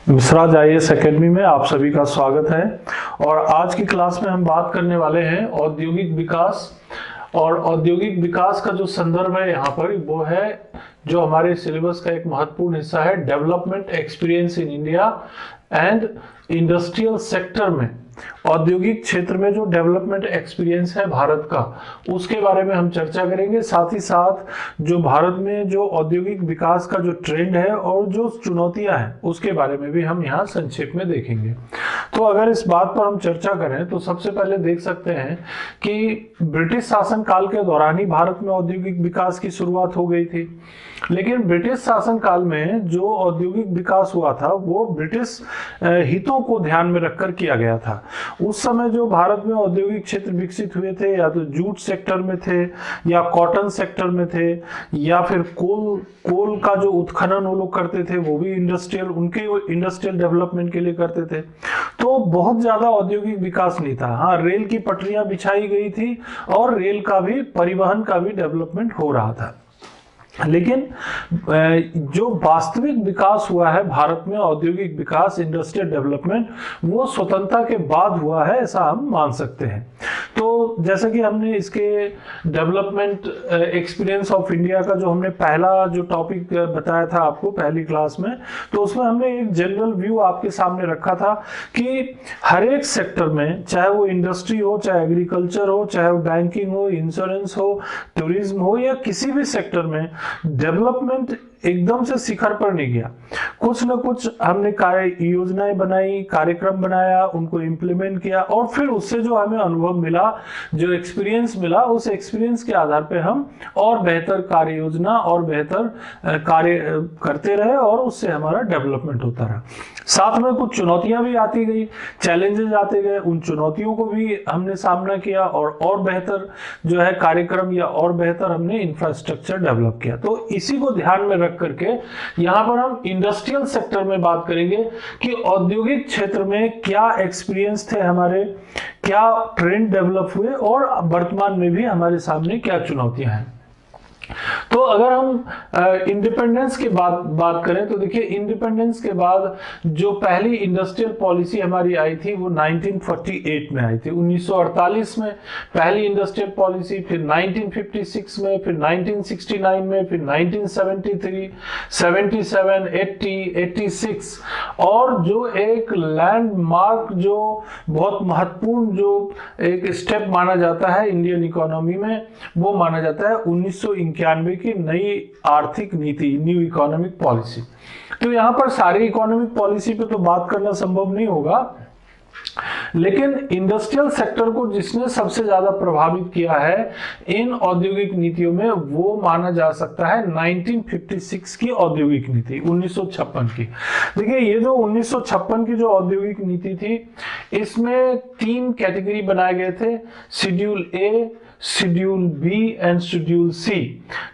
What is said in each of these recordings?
मिश्राज IAS academy में आप सभी का स्वागत है। और आज की क्लास में हम बात करने वाले हैं औद्योगिक विकास। और औद्योगिक विकास का जो संदर्भ है यहाँ पर वो है जो हमारे सिलेबस का एक महत्वपूर्ण हिस्सा है, development experience in India and industrial sector में। औद्योगिक क्षेत्र में जो डेवलपमेंट एक्सपीरियंस है भारत का, उसके बारे में हम चर्चा करेंगे। साथ ही साथ जो भारत में जो औद्योगिक विकास का जो ट्रेंड है और जो चुनौतियां हैं उसके बारे में भी हम यहाँ संक्षेप में देखेंगे। तो अगर इस बात पर हम चर्चा करें तो सबसे पहले देख सकते हैं कि ब्रिटिश शासन काल के दौरान ही भारत में औद्योगिक विकास की शुरुआत हो गई थी। लेकिन ब्रिटिश शासन काल में जो औद्योगिक विकास हुआ था वो ब्रिटिश हितों को ध्यान में रखकर किया गया था। उस समय जो भारत में औद्योगिक क्षेत्र विकसित हुए थे, या तो जूट सेक्टर में थे या कॉटन सेक्टर में थे, या फिर कोल का जो उत्खनन वो लोग करते थे वो भी इंडस्ट्रियल डेवलपमेंट के लिए करते थे। तो बहुत ज्यादा औद्योगिक विकास नहीं था। हाँ, रेल की पटरियां बिछाई गई थी और रेल का भी, परिवहन का भी डेवलपमेंट हो रहा था। लेकिन जो वास्तविक विकास हुआ है भारत में, औद्योगिक विकास, इंडस्ट्रियल डेवलपमेंट, वो स्वतंत्रता के बाद हुआ है, ऐसा हम मान सकते हैं। तो जैसे कि हमने इसके डेवलपमेंट एक्सपीरियंस ऑफ इंडिया का जो हमने पहला जो टॉपिक बताया था आपको पहली क्लास में, तो उसमें हमने एक जनरल व्यू आपके सामने रखा था कि हर एक सेक्टर में, चाहे वो इंडस्ट्री हो, चाहे एग्रीकल्चर हो, चाहे वो बैंकिंग हो, इंश्योरेंस हो, टूरिज्म हो, या किसी भी सेक्टर में डेवलपमेंट एकदम से शिखर पर नहीं गया। कुछ न कुछ हमने कार्य योजनाएं बनाई, कार्यक्रम बनाया, उनको इम्प्लीमेंट किया, और फिर उससे जो हमें अनुभव मिला, जो एक्सपीरियंस मिला, उस एक्सपीरियंस के आधार पे हम और बेहतर कार्य योजना और बेहतर कार्य करते रहे और उससे हमारा डेवलपमेंट होता रहा। साथ में कुछ चुनौतियां भी आती गई, चैलेंजेस आते गए, उन चुनौतियों को भी हमने सामना किया और बेहतर जो है कार्यक्रम या और बेहतर हमने इंफ्रास्ट्रक्चर डेवलप किया। तो इसी को ध्यान में रख करके यहां पर हम इंडस्ट्रियल सेक्टर में बात करेंगे कि औद्योगिक क्षेत्र में क्या एक्सपीरियंस थे हमारे, क्या ट्रेंड डेवलप हुए और वर्तमान में भी हमारे सामने क्या चुनौतियां हैं। तो अगर हम इंडिपेंडेंस की बात करें तो देखिए, इंडिपेंडेंस के बाद जो पहली इंडस्ट्रियल पॉलिसी हमारी आई थी वो 1948 में आई थी। 1948 में पहली इंडस्ट्रियल पॉलिसी, फिर 1956 में, फिर 1969 में, फिर 1973, 77, 80, 86, और जो एक लैंडमार्क, जो बहुत महत्वपूर्ण जो एक स्टेप माना जाता है इंडियन इकोनॉमी में, वो माना जाता है 1991 की नई आर्थिक नीति, न्यू इकोनॉमिक पॉलिसी। तो यहां पर सारी इकोनॉमिक पॉलिसी पे तो बात करना संभव नहीं होगा, लेकिन इंडस्ट्रियल सेक्टर को जिसने सबसे ज्यादा प्रभावित किया है इन औद्योगिक नीतियों में, वो माना जा सकता है 1956 की औद्योगिक नीति, 1956 की। देखिए, ये जो 1956 की जो औद्योगिक नीति थी, इसमें 3 कैटेगरी बनाए गए थे, schedule A, schedule B and schedule C.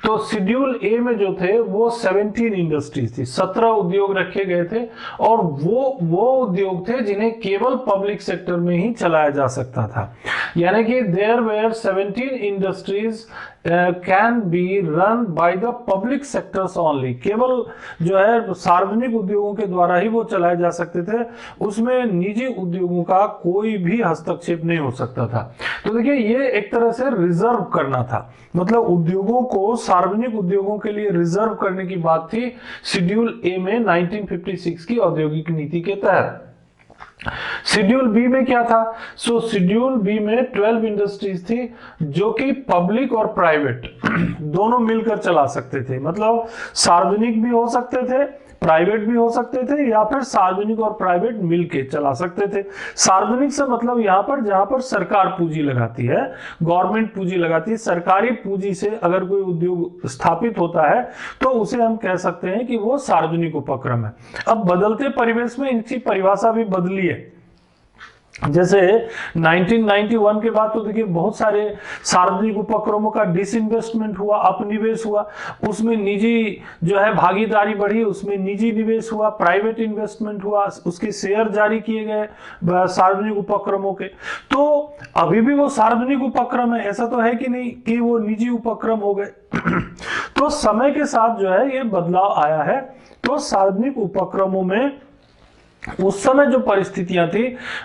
तो शेड्यूल ए में जो थे वो 17 इंडस्ट्रीज थी, 17 उद्योग रखे गए थे, और वो उद्योग थे जिन्हें केवल पब्लिक सेक्टर में ही चलाया जा सकता था। यानी कि there were 17 industries can be run by the public sectors only. केवल जो है सार्वजनिक उद्योगों के द्वारा ही वो चलाए जा सकते थे, उसमें निजी उद्योगों का कोई भी हस्तक्षेप नहीं हो सकता था। तो देखिए, ये एक तरह से रिजर्व करना था, मतलब उद्योगों को, सार्वजनिक उद्योगों के लिए रिजर्व करने की बात थी शेड्यूल ए में 1956 की औद्योगिक नीति के तहत। शेड्यूल बी में क्या था? शेड्यूल बी में 12 इंडस्ट्रीज थी जो कि पब्लिक और प्राइवेट दोनों मिलकर चला सकते थे। मतलब सार्वजनिक भी हो सकते थे, प्राइवेट भी हो सकते थे, या फिर सार्वजनिक और प्राइवेट मिलके चला सकते थे। सार्वजनिक से मतलब यहाँ पर जहां पर सरकार पूंजी लगाती है, गवर्नमेंट पूंजी लगाती है, सरकारी पूंजी से अगर कोई उद्योग स्थापित होता है तो उसे हम कह सकते हैं कि वो सार्वजनिक उपक्रम है। अब बदलते परिवेश में इनकी परिभाषा भी बदली है। जैसे 1991 के बाद तो देखिए बहुत सारे सार्वजनिक उपक्रमों का डिसइन्वेस्टमेंट हुआ, अपनिवेश हुआ, उसमें निजी जो है भागीदारी बढ़ी, उसमें निजी निवेश हुआ, प्राइवेट इन्वेस्टमेंट हुआ, उसके शेयर जारी किए गए सार्वजनिक उपक्रमों के। तो अभी भी वो सार्वजनिक उपक्रम है, ऐसा तो है कि नहीं कि वो निजी उपक्रम हो गए। तो समय के साथ जो है ये बदलाव आया है। तो सार्वजनिक उपक्रमों में उस समय जो परिस्थितियां थी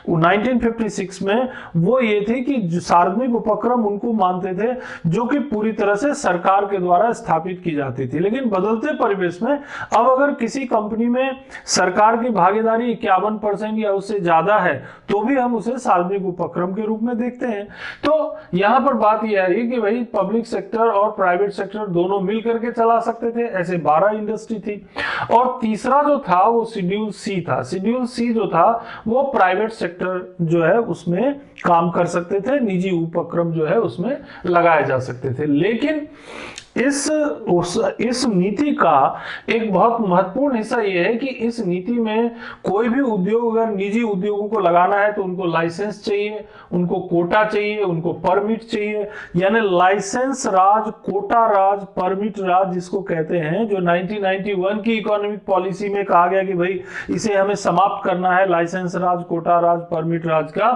1956 में, वो ये थी कि सार्वजनिक उपक्रम उनको मानते थे जो कि पूरी तरह से सरकार के द्वारा स्थापित की जाती थी। लेकिन बदलते परिवेश में अब अगर किसी कंपनी में सरकार की भागीदारी 51% या उससे ज्यादा है तो भी हम उसे सार्वजनिक उपक्रम के रूप में देखते हैं। तो यहां पर बात यह है कि भाई पब्लिक सेक्टर और प्राइवेट सेक्टर दोनों मिलकर के चला सकते थे, ऐसे 12 इंडस्ट्री थी। और तीसरा जो था वो शेड्यूल सी था। शेड्यूल सी जो था वो प्राइवेट सेक्टर जो है उसमें काम कर सकते थे, निजी उपक्रम जो है उसमें लगाए जा सकते थे। लेकिन इस नीति का एक बहुत महत्वपूर्ण हिस्सा यह है कि इस नीति में कोई भी उद्योग अगर निजी उद्योगों को लगाना है तो उनको लाइसेंस चाहिए, उनको कोटा चाहिए, उनको परमिट चाहिए। यानी लाइसेंस राज, कोटा राज, परमिट राज जिसको कहते हैं, जो 1991 की इकोनॉमिक पॉलिसी में कहा गया कि भाई इसे हमें समाप्त करना है, लाइसेंस राज, कोटा राज, परमिट राज का।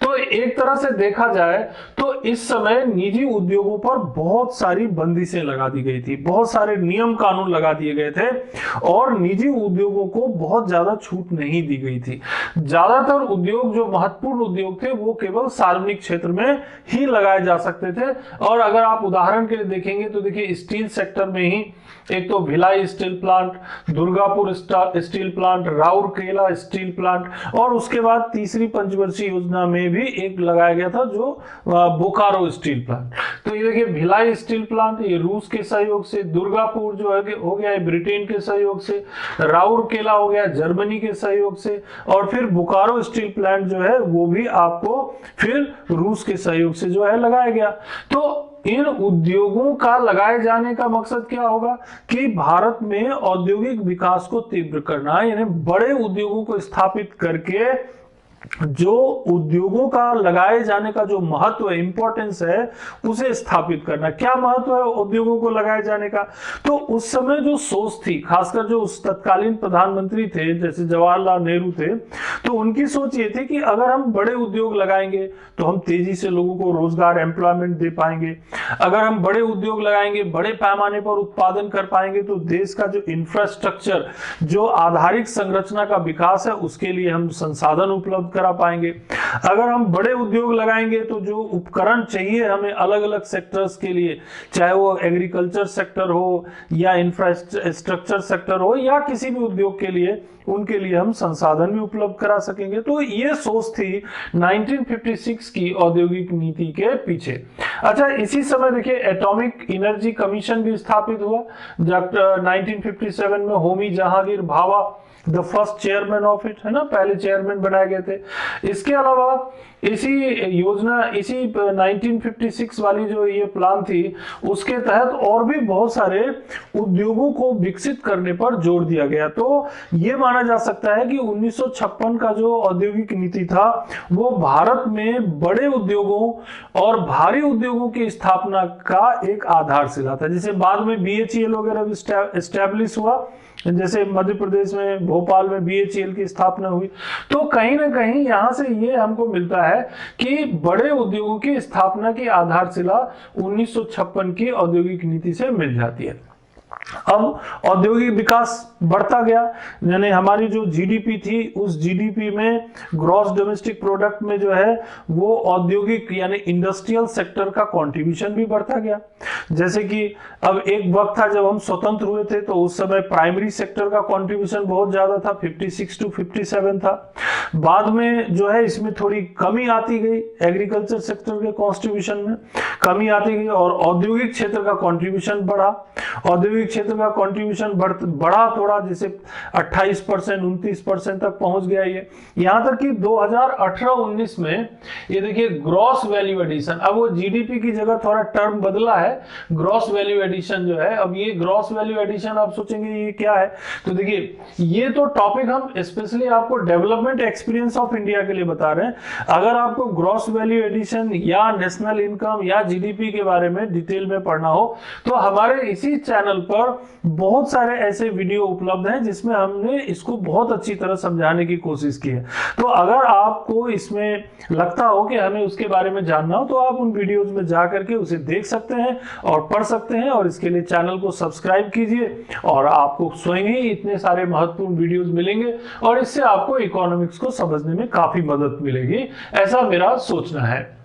तो एक तरह से देखा जाए तो इस समय निजी उद्योगों पर बहुत सारी बंदिशें लगा दी गई थी, बहुत सारे नियम कानून लगा दिए गए थे और निजी उद्योगों को बहुत ज्यादा छूट नहीं दी गई थी। ज्यादातर उद्योग जो महत्वपूर्ण उद्योग थे वो केवल सार्वजनिक क्षेत्र में ही लगाए जा सकते थे। और अगर आप उदाहरण के लिए देखेंगे तो देखिए स्टील सेक्टर में ही एक तो Bhilai steel plant, Durgapur steel plant, Rourkela steel plant और उसके बाद तीसरी पंचवर्षीय योजना में भी एक लगाया गया था जो बोकारो स्टील प्लांट। तो ये देखिए भिलाई स्टील प्लांट ये रूस के सहयोग से, दुर्गापुर जो है हो गया है ब्रिटेन के सहयोग से, राउरकेला हो गया जर्मनी के सहयोग से और फिर बोकारो स्टील प्लांट जो है वो भी आपको फिर रूस के सहयोग से जो है लगाया गया। तो इन उद्योगों का लगाए जाने का मकसद क्या होगा कि भारत में औद्योगिक विकास को तीव्र करना, यानी बड़े उद्योगों को स्थापित करके जो उद्योगों का लगाए जाने का जो महत्व है, इंपॉर्टेंस है, उसे स्थापित करना। क्या महत्व है उद्योगों को लगाए जाने का? तो उस समय जो सोच थी, खासकर जो उस तत्कालीन प्रधानमंत्री थे जैसे जवाहरलाल नेहरू थे, तो उनकी सोच ये थी कि अगर हम बड़े उद्योग लगाएंगे तो हम तेजी से लोगों को रोजगार, एम्प्लॉयमेंट दे पाएंगे। अगर हम बड़े उद्योग लगाएंगे, बड़े पैमाने पर उत्पादन कर पाएंगे तो देश का जो इंफ्रास्ट्रक्चर, जो आधारिक संरचना का विकास है, उसके लिए हम संसाधन उपलब्ध करा पाएंगे। अगर हम बड़े उद्योग लगाएंगे तो जो उपकरण चाहिए हमें अलग अलग सेक्टर्स के लिए, चाहे वो एग्रीकल्चर सेक्टर हो या इंफ्रास्ट्रक्चर सेक्टर हो या किसी भी उद्योग के लिए, उनके लिए हम संसाधन भी उपलब्ध करा सकेंगे। तो ये सोच थी 1956 की औद्योगिक नीति के पीछे। अच्छा, इसी समय देखिए एटॉमिक एनर्जी कमीशन भी स्थापित हुआ। जब 1957 में Homi Jahangir Bhabha the first chairman of it, है ना, पहले चेयरमैन बनाए गए थे। इसके अलावा इसी योजना, इसी 1956 वाली जो ये प्लान थी, उसके तहत और भी बहुत सारे उद्योगों को विकसित करने पर जोर दिया गया। तो ये माना जा सकता है कि 1956 का जो औद्योगिक नीति था वो भारत में बड़े उद्योगों और भारी उद्योगों की स्थापना का एक आधारशिला था। जैसे बाद में BHEL वगैरह भी एस्टैब्लिश हुआ, जैसे मध्य प्रदेश में भोपाल में BHEL की स्थापना हुई। तो कहीं ना कहीं यहां से ये हमको मिलता है कि बड़े उद्योगों की स्थापना की आधारशिला 1956 की औद्योगिक नीति से मिल जाती है। अब औद्योगिक विकास बढ़ता गया, यानी हमारी जो जीडीपी थी उस जीडीपी में, ग्रॉस डोमेस्टिक प्रोडक्ट में जो है वो औद्योगिक यानी इंडस्ट्रियल सेक्टर का कंट्रीब्यूशन भी बढ़ता गया। जैसे कि अब एक वक्त था जब हम स्वतंत्र हुए थे तो उस समय प्राइमरी सेक्टर का कंट्रीब्यूशन बहुत ज्यादा था, 56 to 57 था। बाद में जो है इसमें थोड़ी कमी आती गई, एग्रीकल्चर सेक्टर के कंट्रीब्यूशन में कमी आती गई और औद्योगिक क्षेत्र का कंट्रीब्यूशन बढ़ा। औद्योगिक क्षेत्र का कंट्रीब्यूशन बढ़ा थोड़ा, जैसे 28%, 29% तक पहुंच गया ये। यहां तक कि 2018-19 में ये देखिए ग्रॉस वैल्यू एडिशन, अब वो जीडीपी की जगह थोड़ा टर्म बदला है, ग्रॉस वैल्यू एडिशन जो है। अब ये ग्रॉस वैल्यू एडिशन आप सोचेंगे ये क्या है, तो देखिए ये तो टॉपिक हम स्पेशली आपको डेवलपमेंट एक्सपीरियंस ऑफ इंडिया के लिए बता रहे हैं। अगर आपको ग्रॉस वैल्यू एडिशन या नेशनल इनकम या जीडीपी के बारे में डिटेल में पढ़ना हो तो हमारे इसी चैनल पर और बहुत सारे ऐसे वीडियो उपलब्ध हैं जिसमें हमने इसको बहुत अच्छी तरह समझाने की कोशिश की है। तो अगर आपको इसमें लगता हो कि हमें उसके बारे में जानना हो तो आप उन वीडियोज में जा करके उसे देख सकते हैं और पढ़ सकते हैं, और इसके लिए चैनल को सब्सक्राइब कीजिए और आपको स्वयं ही इतने सारे महत्वपूर्ण वीडियोज मिलेंगे और इससे आपको इकोनॉमिक्स को समझने में काफी मदद मिलेगी, ऐसा मेरा सोचना है।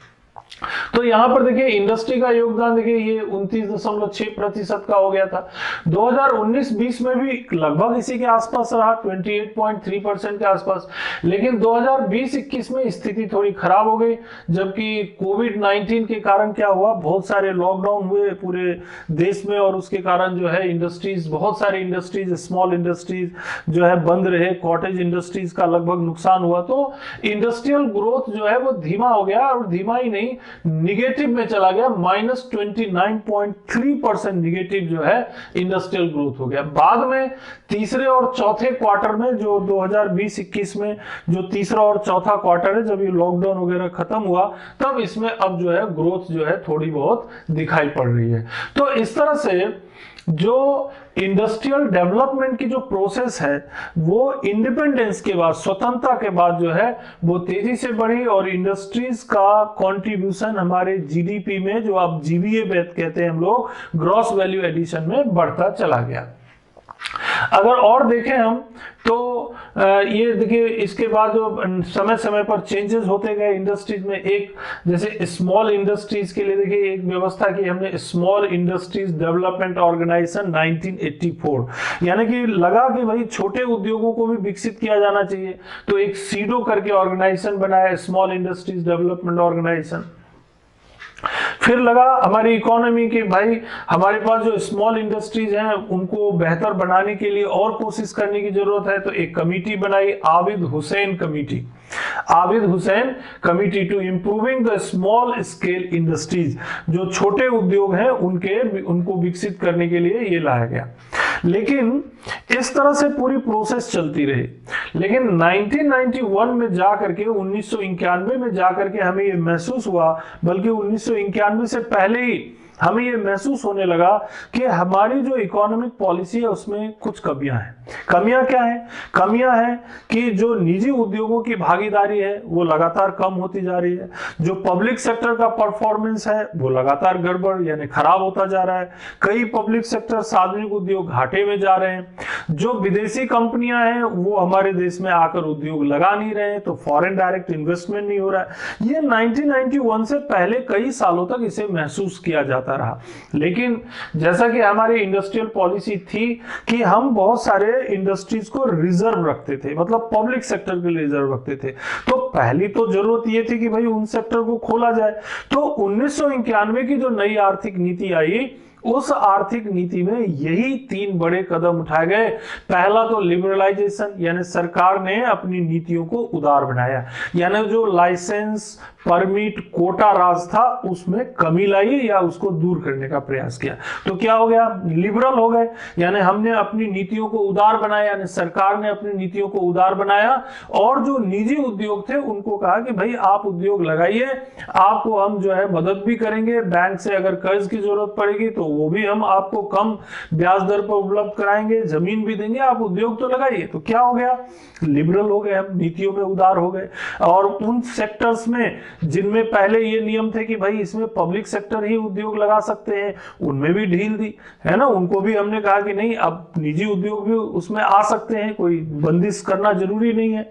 तो यहां पर देखिए इंडस्ट्री का योगदान देखिए ये 29.6% का हो गया था। 2019-20 में भी लगभग इसी के आसपास रहा, 28.3% के आसपास। लेकिन 2020-21 में स्थिति थोड़ी खराब हो गई, जबकि कोविड-19 के कारण क्या हुआ, बहुत सारे लॉकडाउन हुए पूरे देश में और उसके कारण जो है इंडस्ट्रीज, बहुत सारी इंडस्ट्रीज, स्मॉल इंडस्ट्रीज जो है बंद रहे, कॉटेज इंडस्ट्रीज का लगभग नुकसान हुआ। तो इंडस्ट्रियल ग्रोथ जो है वो धीमा हो गया, और धीमा ही नहीं निगेटिव में चला गया, -29.3% निगेटिव जो है इंडस्ट्रियल ग्रोथ हो गया। बाद में तीसरे और चौथे क्वार्टर में, जो 2020-21 में जो तीसरा और चौथा क्वार्टर है, जब ये लॉकडाउन वगैरह खत्म हुआ, तब इसमें अब जो है ग्रोथ जो है थोड़ी बहुत दिखाई पड़ रही है। तो इस तरह से जो इंडस्ट्रियल डेवलपमेंट की जो प्रोसेस है वो इंडिपेंडेंस के बाद, स्वतंत्रता के बाद जो है वो तेजी से बढ़ी, और इंडस्ट्रीज का कंट्रीब्यूशन हमारे जीडीपी में, जो आप जीवीए कहते हैं हम लोग, ग्रॉस वैल्यू एडिशन में बढ़ता चला गया। अगर और देखें हम तो ये देखिए इसके बाद जो समय समय पर चेंजेस होते गए इंडस्ट्रीज में, एक जैसे स्मॉल इंडस्ट्रीज के लिए देखिए एक व्यवस्था की हमने, स्मॉल इंडस्ट्रीज डेवलपमेंट ऑर्गेनाइजेशन 1984, यानी कि लगा कि भाई छोटे उद्योगों को भी विकसित किया जाना चाहिए, तो एक सीडो करके ऑर्गेनाइजेशन बनाया, स्मॉल इंडस्ट्रीज डेवलपमेंट ऑर्गेनाइजेशन। फिर लगा हमारी इकोनॉमी के भाई हमारे पास जो स्मॉल इंडस्ट्रीज हैं उनको बेहतर बनाने के लिए और कोशिश करने की जरूरत है, तो एक कमिटी बनाई, Abid Hussain committee to improving the small scale industries, जो छोटे उद्योग हैं उनको विकसित करने के लिए ये लाया गया। लेकिन इस तरह से पूरी प्रोसेस चलती रही, लेकिन 1991 में जाकर के 1991 में जाकर के हमें ये महसूस हुआ, बल्कि 1991 से पहले ही हमें ये महसूस होने लगा कि हमारी जो इकोनॉमिक पॉलिसी है उसमें कुछ कमियां हैं। कमियां क्या है? कमियां हैं कि जो निजी उद्योगों की भागीदारी है वो लगातार कम होती जा रही है, जो पब्लिक सेक्टर का परफॉर्मेंस है वो लगातार गड़बड़ यानी खराब होता जा रहा है, कई पब्लिक सेक्टर सार्वजनिक उद्योग घाटे में जा रहे हैं, जो विदेशी कंपनियां हैं वो हमारे देश में आकर उद्योग लगा नहीं रहे हैं, तो फॉरेन डायरेक्ट इन्वेस्टमेंट नहीं हो रहा है। ये 1991 से पहले कई सालों तक इसे महसूस किया जाता रहा। लेकिन जैसा कि हमारी इंडस्ट्रियल पॉलिसी थी कि हम बहुत सारे इंडस्ट्रीज को रिजर्व रखते थे, मतलब पब्लिक सेक्टर के लिए रिजर्व रखते थे, तो पहली तो जरूरत ये थी कि भाई उन सेक्टर को खोला जाए। तो 1991 की जो नई आर्थिक नीति आई, उस आर्थिक नीति में यही 3 बड़े कदम उठाए गए। पहला तो लिबरलाइजेशन, यानी सरकार ने अपनी नीतियों को उदार बनाया, यानी जो लाइसेंस परमिट कोटा राज था उसमें कमी लाई या उसको दूर करने का प्रयास किया। तो क्या हो गया? लिबरल हो गए, यानी हमने अपनी नीतियों को उदार बनाया, यानी सरकार ने अपनी नीतियों को उदार बनाया, और जो निजी उद्योग थे उनको कहा कि भाई आप उद्योग लगाइए, आपको हम जो है मदद भी करेंगे, बैंक से अगर कर्ज की जरूरत पड़ेगी तो वो भी हम आपको कम ब्याज दर पर उपलब्ध कराएंगे, जमीन भी देंगे, आप उद्योग तो लगाइए। तो क्या हो गया? लिबरल हो गए, हम नीतियों में उदार हो गए। और उन सेक्टर्स में जिनमें पहले ये नियम थे कि भाई इसमें पब्लिक सेक्टर ही उद्योग लगा सकते हैं, उनमें भी ढील दी है ना, उनको भी हमने कहा कि नहीं, अब निजी उद्योग भी उसमें आ सकते हैं, कोई बंदिश करना जरूरी नहीं है।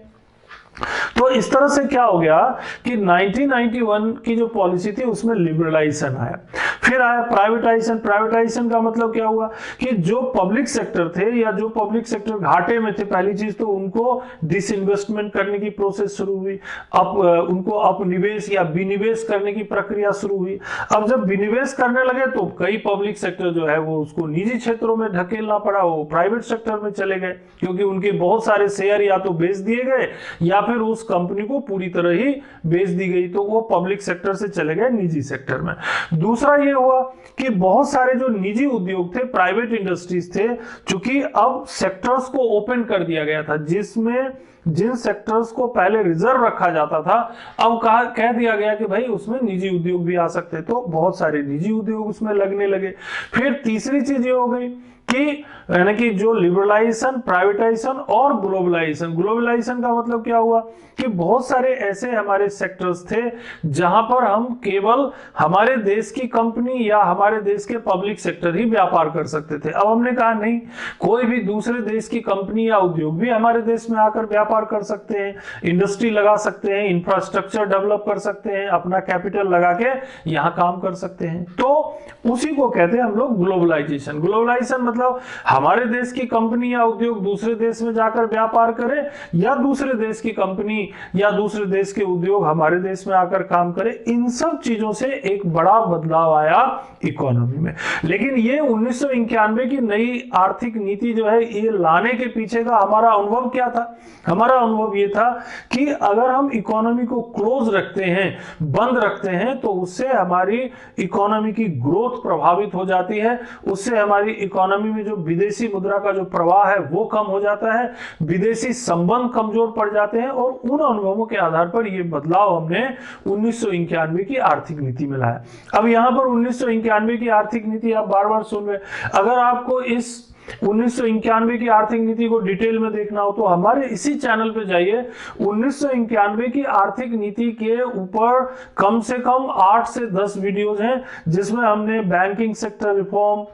तो इस तरह से क्या हो गया कि 1991 की जो पॉलिसी थी उसमें लिबरलाइजेशन आया। फिर आया प्राइवेटाइजेशन। प्राइवेटाइजेशन का मतलब क्या हुआ कि जो पब्लिक सेक्टर थे या जो पब्लिक सेक्टर घाटे में थे, पहली चीज तो उनको डिसइन्वेस्टमेंट करने की प्रोसेस शुरू हुई, अब उनको अपनिवेश या विनिवेश करने की प्रक्रिया शुरू हुई। अब जब विनिवेश करने लगे तो कई पब्लिक सेक्टर जो है वो उसको निजी क्षेत्रों में ढकेलना पड़ा, वो प्राइवेट सेक्टर में चले गए, क्योंकि उनके बहुत सारे शेयर या तो बेच दिए गए या फिर उस कंपनी को पूरी तरह ही बेच दी गई, तो वो पब्लिक सेक्टर से चले गए निजी सेक्टर में। दूसरा ये हुआ कि बहुत सारे जो निजी उद्योग थे, प्राइवेट इंडस्ट्रीज थे, चूंकि अब सेक्टर्स को ओपन कर दिया गया था, जिसमें जिन सेक्टर्स को पहले रिजर्व रखा जाता था अब कह दिया गया कि भाई उसमें निजी उद्योग भी आ सकते, तो बहुत सारे निजी उद्योग उसमें लगने लगे। फिर तीसरी चीज ये हो गई कि यानी कि जो लिबरलाइजेशन, प्राइवेटाइजेशन और ग्लोबलाइजेशन। ग्लोबलाइजेशन का मतलब क्या हुआ कि बहुत सारे ऐसे हमारे सेक्टर्स थे जहां पर हम केवल हमारे देश की कंपनी या हमारे देश के पब्लिक सेक्टर ही व्यापार कर सकते थे। अब हमने कहा नहीं, कोई भी दूसरे देश की कंपनी या उद्योग भी हमारे देश में आकर व्यापार कर सकते हैं, इंडस्ट्री लगा सकते हैं, इंफ्रास्ट्रक्चर डेवलप कर सकते हैं, अपना कैपिटल लगा के यहाँ काम कर सकते हैं। तो उसी को कहते हैं हम लोग ग्लोबलाइजेशन। ग्लोबलाइजेशन मतलब हमारे देश की कंपनी या उद्योग दूसरे देश में जाकर व्यापार करे, या दूसरे देश की कंपनी या दूसरे देश के उद्योग हमारे देश में आकर काम करे। इन सब चीजों से एक बड़ा बदलाव आया इकोनॉमी में। लेकिन ये 1991 की नई आर्थिक नीति जो है, ये लाने के पीछे का हमारा अनुभव क्या था? हमारा अनुभव ये था कि अगर हम इकोनॉमी को क्लोज रखते हैं, बंद रखते हैं, तो उससे हमारी इकोनॉमी की ग्रोथ प्रभावित हो जाती है, उससे हमारी इकोनॉमी में जो विदेशी मुद्रा का जो प्रवाह है वो कम हो जाता है, विदेशी संबंध कमजोर पड़ जाते हैं। और उन अनुभवों के आधार पर ये बदलाव हमने 1991 की आर्थिक नीति में लाया। अब यहां पर 1991 की आर्थिक नीति आप बार बार सुन रहे, अगर आपको इस 1991 की आर्थिक नीति को डिटेल में देखना हो तो हमारे इसी चैनल पे जाइए। 1991 की आर्थिक नीति के ऊपर कम से कम 8 से 10 वीडियोज हैं, जिसमें हमने banking sector reform,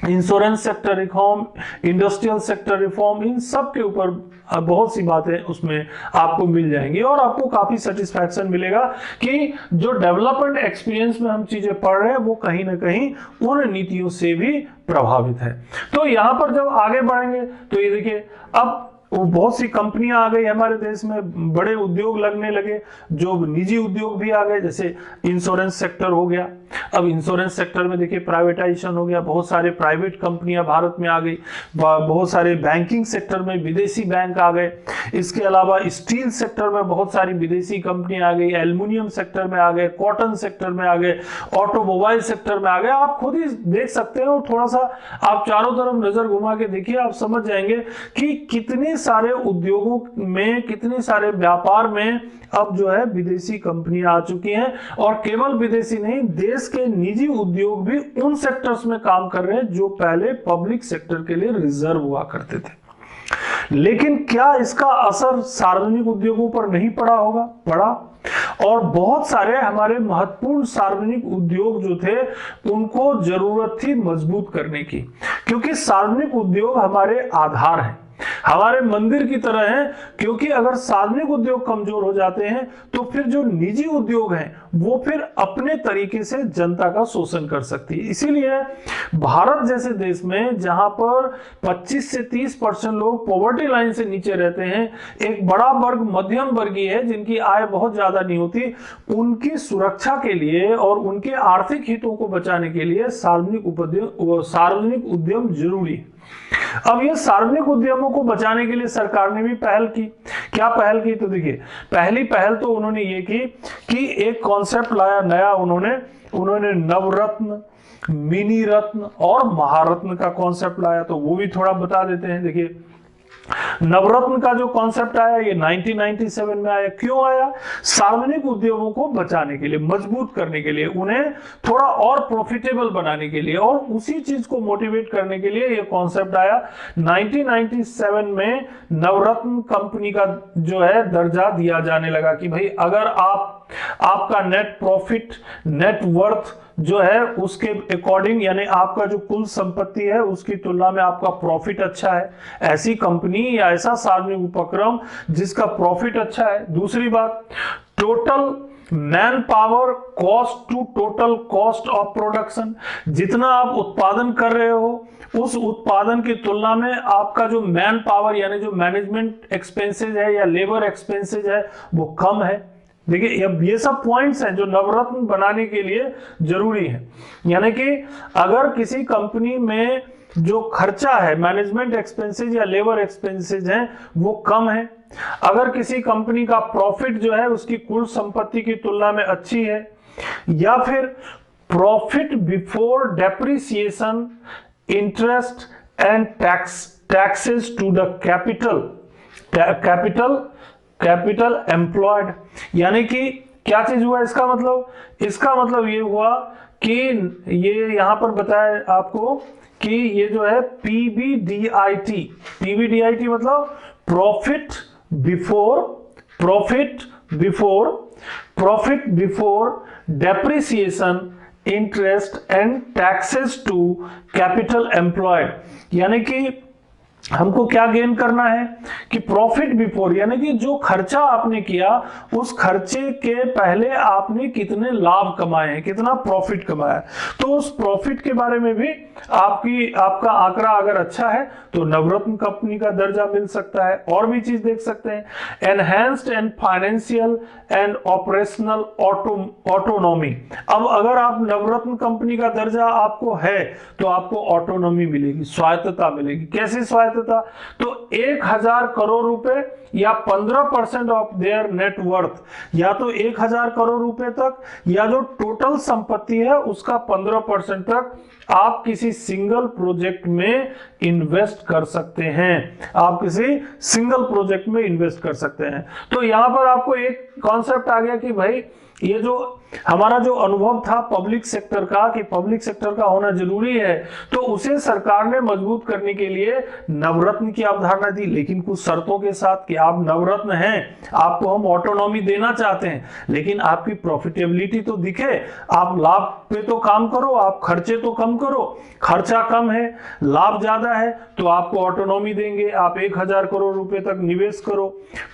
insurance sector reform, industrial sector reform, इन सब के ऊपर बहुत सी बातें उसमें आपको मिल जाएंगी और आपको काफी सेटिस्फैक्शन मिलेगा कि जो डेवलपमेंट एक्सपीरियंस में हम चीजें पढ़ रहे हैं वो कहीं ना कहीं उन नीतियों से भी प्रभावित है। तो यहां पर जब आगे बढ़ेंगे तो ये देखिए, अब बहुत सी कंपनियां आ गई हमारे देश में, बड़े उद्योग लगने लगे, जो निजी उद्योग भी आ गए, जैसे इंश्योरेंस सेक्टर हो गया। अब इंश्योरेंस सेक्टर में देखिए प्राइवेटाइजेशन हो गया, बहुत सारे प्राइवेट कंपनियां भारत में आ गई, बहुत सारे बैंकिंग सेक्टर में विदेशी बैंक आ गए। इसके अलावा स्टील सेक्टर में बहुत सारी विदेशी कंपनियां आ गई, एल्युमिनियम सेक्टर में आ गए, कॉटन सेक्टर में आ गए, ऑटोमोबाइल सेक्टर में आ गए। आप खुद ही देख सकते हैं और थोड़ा सा आप चारों तरफ नजर घुमा के देखिए, आप समझ जाएंगे कि कितने सारे उद्योगों में, कितने सारे व्यापार में अब जो है विदेशी कंपनियां आ चुकी हैं। और केवल विदेशी नहीं, देश के निजी उद्योग भी उन सेक्टर्स में काम कर रहे हैं जो पहले पब्लिक सेक्टर के लिए रिजर्व हुआ करते थे। लेकिन क्या इसका असर सार्वजनिक उद्योगों पर नहीं पड़ा होगा? पड़ा। और बहुत सारे हमारे महत्वपूर्ण सार्वजनिक उद्योग जो थे उनको जरूरत थी मजबूत करने की, क्योंकि सार्वजनिक उद्योग हमारे आधार हैं, हमारे मंदिर की तरह है। क्योंकि अगर सार्वजनिक उद्योग कमजोर हो जाते हैं तो फिर जो निजी उद्योग हैं वो फिर अपने तरीके से जनता का शोषण कर सकती है। इसीलिए भारत जैसे देश में जहां पर 25 से 30% लोग पॉवर्टी लाइन से नीचे रहते हैं, एक बड़ा वर्ग मध्यम वर्गीय है जिनकी आय बहुत ज्यादा नहीं होती, उनकी सुरक्षा के लिए और उनके आर्थिक हितों को बचाने के लिए सार्वजनिक उद्यम जरूरी है। अब ये सार्वजनिक उद्यमों को बचाने के लिए सरकार ने भी पहल की। क्या पहल की? तो देखिए, पहली पहल तो उन्होंने ये की कि एक कॉन्सेप्ट लाया नया, उन्होंने नवरत्न, मिनी रत्न और महारत्न का कॉन्सेप्ट लाया। तो वो भी थोड़ा बता देते हैं। देखिए, नवरत्न का जो कॉन्सेप्ट आया ये 1997 में आया। क्यों आया? सार्वजनिक उद्योगों को बचाने के लिए, मजबूत करने के लिए, उन्हें थोड़ा और प्रॉफिटेबल बनाने के लिए और उसी चीज को मोटिवेट करने के लिए ये कॉन्सेप्ट आया। 1997 में नवरत्न कंपनी का जो है दर्जा दिया जाने लगा कि भाई अगर आपका नेट प्रॉफिट, नेट वर्थ जो है उसके अकॉर्डिंग, यानी आपका जो कुल संपत्ति है उसकी तुलना में आपका प्रॉफिट अच्छा है, ऐसी कंपनी या ऐसा सार्वजनिक उपक्रम जिसका प्रॉफिट अच्छा है। दूसरी बात, total manpower cost to total cost of production, जितना आप उत्पादन कर रहे हो उस उत्पादन की तुलना में आपका जो मैन पावर यानी जो मैनेजमेंट एक्सपेंसेस है या लेबर एक्सपेंसेस है वो कम है। देखिए, अब ये सब पॉइंट्स हैं जो नवरत्न बनाने के लिए जरूरी है। यानी कि अगर किसी कंपनी में जो खर्चा है, मैनेजमेंट एक्सपेंसेस या लेबर एक्सपेंसेस हैं, वो कम है, अगर किसी कंपनी का प्रॉफिट जो है उसकी कुल संपत्ति की तुलना में अच्छी है, या फिर profit before depreciation, interest and taxes to the capital employed, यानी कि क्या चीज हुआ? इसका मतलब ये हुआ कि ये यहां पर बताया आपको कि ये जो है पीबीडीआईटी, पीबीडीआईटी मतलब profit before depreciation, interest and taxes to capital employed, यानी कि हमको क्या गेन करना है कि प्रॉफिट बिफोर, यानी कि जो खर्चा आपने किया उस खर्चे के पहले आपने कितने लाभ कमाए हैं, कितना प्रॉफिट कमाया है, तो उस प्रॉफिट के बारे में भी आपका आंकड़ा अगर अच्छा है तो नवरत्न कंपनी का दर्जा मिल सकता है। और भी चीज देख सकते हैं, enhanced and financial and operational autonomy. अब अगर आप नवरत्न कंपनी का दर्जा आपको है तो आपको ऑटोनॉमी मिलेगी, स्वायत्तता मिलेगी। कैसे स्वायत्तता? तो 1000 करोड़ रुपए या 15% ऑफ देयर नेट वर्थ, या तो 1000 करोड़ रुपए तक या जो टोटल संपत्ति है उसका 15% तक आप किसी सिंगल प्रोजेक्ट में इन्वेस्ट कर सकते हैं, आप किसी सिंगल प्रोजेक्ट में इन्वेस्ट कर सकते हैं। तो यहां पर आपको एक कॉन्सेप्ट आ गया कि भाई ये जो हमारा जो अनुभव था पब्लिक सेक्टर का कि पब्लिक सेक्टर का होना जरूरी है, तो उसे सरकार ने मजबूत करने के लिए नवरत्न की अवधारणा दी, लेकिन कुछ शर्तों के साथ कि आप नवरत्न हैं, आपको हम ऑटोनॉमी देना चाहते हैं, लेकिन आपकी प्रॉफिटेबिलिटी तो दिखे, आप लाभ पे तो काम करो, आप खर्चे तो कम करो। खर्चा कम है, लाभ ज्यादा है, तो आपको ऑटोनॉमी देंगे, आप 1000 करोड़ रुपए तक निवेश करो,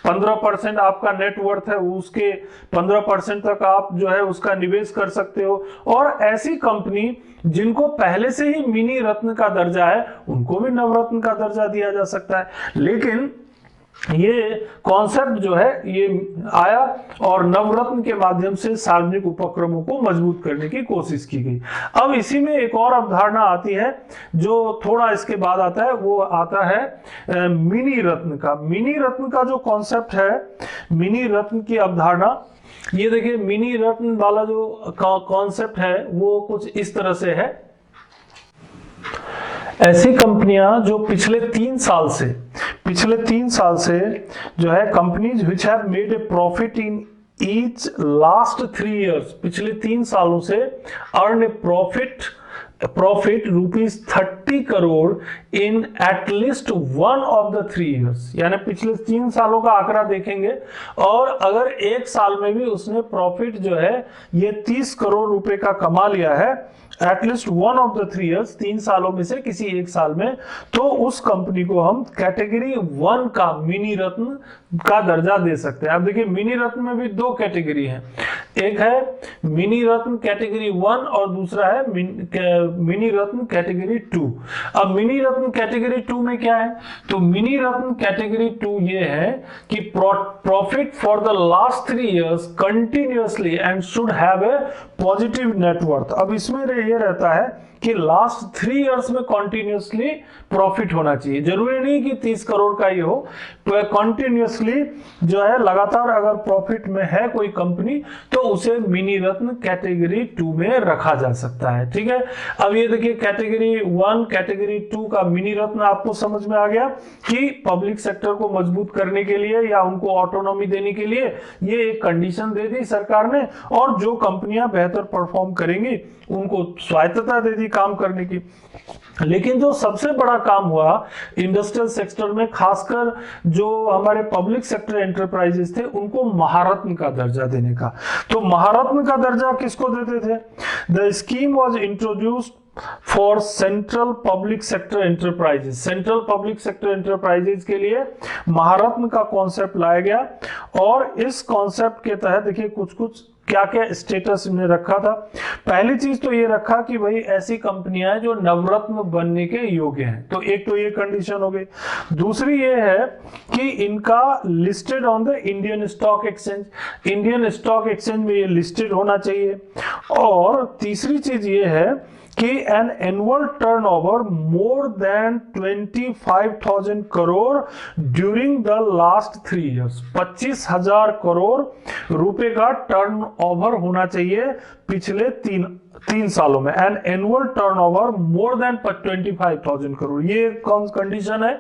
15% आपका नेटवर्थ है उसके 15% तक आप जो है उसका निवेश कर सकते हो। और ऐसी कंपनी जिनको पहले से ही मिनी रत्न का दर्जा है उनको भी नवरत्न का दर्जा दिया जा सकता है। लेकिन ये कॉन्सेप्ट जो है ये आया और नवरत्न के माध्यम से सार्वजनिक उपक्रमों को मजबूत करने की कोशिश की गई। अब इसी में एक और अवधारणा आती है जो थोड़ा इसके बाद आता है, वो आता है मिनी रत्न का। मिनी रत्न का जो कॉन्सेप्ट है, मिनी रत्न की अवधारणा, ये देखिए मिनी रत्न वाला जो कॉन्सेप्ट है वो कुछ इस तरह से है। ऐसी कंपनियां जो पिछले 3 साल से जो है companies which have made a profit in each last 3 years, पिछले 3 सालों से earn A profit ₹30 crore in at least one of the 3 years, यानी पिछले 3 सालों का आंकड़ा देखेंगे और अगर एक साल में भी उसने प्रॉफिट जो है ये 30 करोड़ रुपए का कमा लिया है at least one of the 3 years, 3 सालों में से किसी एक साल में, तो उस कंपनी को हम कैटेगरी 1 का मिनी रत्न का दर्जा दे सकते हैं। अब देखिए मिनी रत्न में भी 2 कैटेगरी हैं, एक है मिनी रत्न कैटेगरी 1 और दूसरा है मिनी रत्न कैटेगरी 2। अब मिनी रत्न कैटेगरी 2 में क्या है? तो मिनी रत्न कैटेगरी 2 ये है कि profit for the last 3 years continuously and should have a positive net worth. अब इसमें ये रहता है कि लास्ट 3 इयर्स में कॉन्टिन्यूअसली प्रॉफिट होना चाहिए, जरूरी नहीं कि 30 करोड़ का ही हो, तो कॉन्टिन्यूअसली जो है लगातार अगर प्रॉफिट में है कोई कंपनी तो उसे मिनी रत्न कैटेगरी 2 में रखा जा सकता है। ठीक है, अब ये देखिए कैटेगरी 1 कैटेगरी 2 का मिनी रत्न आपको समझ में आ गया कि पब्लिक सेक्टर को मजबूत करने के लिए या उनको ऑटोनॉमी देने के लिए ये एक कंडीशन दे दी सरकार ने, और जो कंपनियां बेहतर परफॉर्म करेंगी उनको स्वायत्तता दे दी काम करने की। लेकिन जो सबसे बड़ा काम हुआ इंडस्ट्रियल सेक्टर में, खासकर जो हमारे पब्लिक सेक्टर एंटरप्राइजेस थे उनको महारत्न का दर्जा देने का। तो महारत्न का दर्जा किसको देते थे? The scheme was introduced for central public sector enterprises. Central public sector enterprises के लिए महारत्न का कॉन्सेप्ट लाया गया, और इस कॉन्सेप्ट के तहत देखिए कुछ कुछ क्या क्या स्टेटस ने रखा था। पहली चीज तो ये रखा कि भाई ऐसी कंपनियां जो नवरत्न बनने के योग्य हैं, तो एक तो ये कंडीशन हो गई। दूसरी ये है कि इनका listed on the Indian stock exchange, Indian stock exchange में ये लिस्टेड होना चाहिए। और तीसरी चीज ये है कि an annual turnover more than 25,000 crore during the last 3 years, 25,000 crore रुपए का टर्नओवर होना चाहिए पिछले 3 सालों में, and annual turnover more than 25,000 crore. ये कौन कंडीशन है?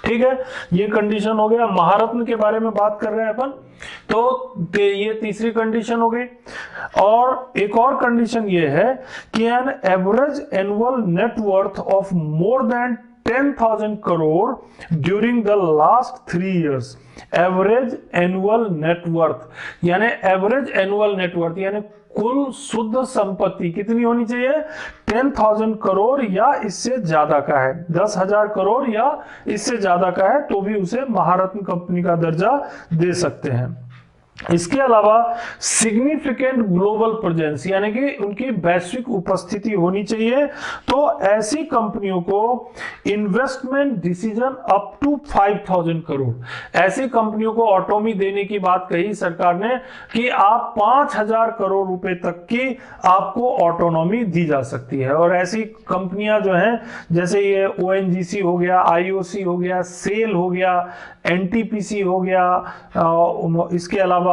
ठीक है, ये कंडीशन हो गया। महारत्न के बारे में बात कर रहे हैं अपन, तो ये तीसरी कंडीशन हो गई। और एक और कंडीशन ये है कि an average annual net worth of more than 10,000 crore during the last 3 years। Average annual net worth यानी एवरेज एनुअल नेटवर्थ यानी कुल शुद्ध संपत्ति कितनी होनी चाहिए? 10,000 करोड़ या इससे ज्यादा का है, 10,000 करोड़ या इससे ज्यादा का है तो भी उसे महारत्न कंपनी का दर्जा दे सकते हैं। इसके अलावा सिग्निफिकेंट ग्लोबल प्रेजेंस यानी कि उनकी वैश्विक उपस्थिति होनी चाहिए। तो ऐसी कंपनियों को investment decision up to 5,000 crore, ऐसी कंपनियों को ऑटोमी देने की बात कही सरकार ने कि आप 5,000 करोड़ रुपए तक की आपको ऑटोनॉमी दी जा सकती है। और ऐसी कंपनियां जो हैं जैसे ये ONGC हो गया, IOC हो गया, सेल हो गया, NTPC हो गया, इसके अलावा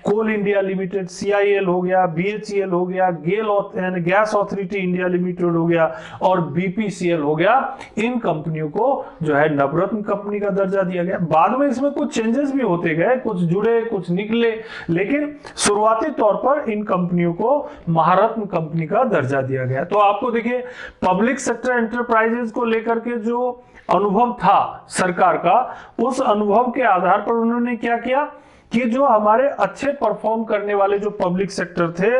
कोल इंडिया लिमिटेड CIL हो गया, BHEL हो गया, गैस अथॉरिटी इंडिया लिमिटेड हो गया और BPCL हो गया, इन कंपनियों को जो है नवरत्न कंपनी का दर्जा दिया गया। बाद में इसमें कुछ चेंजेस भी होते गए, कुछ जुड़े कुछ निकले, लेकिन शुरुआती तौर पर इन कंपनियों को महारत्न कंपनी का दर्जा दिया गया। तो आपको देखिए पब्लिक सेक्टर एंटरप्राइजेस को लेकर के जो अनुभव था सरकार का, उस अनुभव के आधार पर उन्होंने क्या किया कि जो हमारे अच्छे परफॉर्म करने वाले जो पब्लिक सेक्टर थे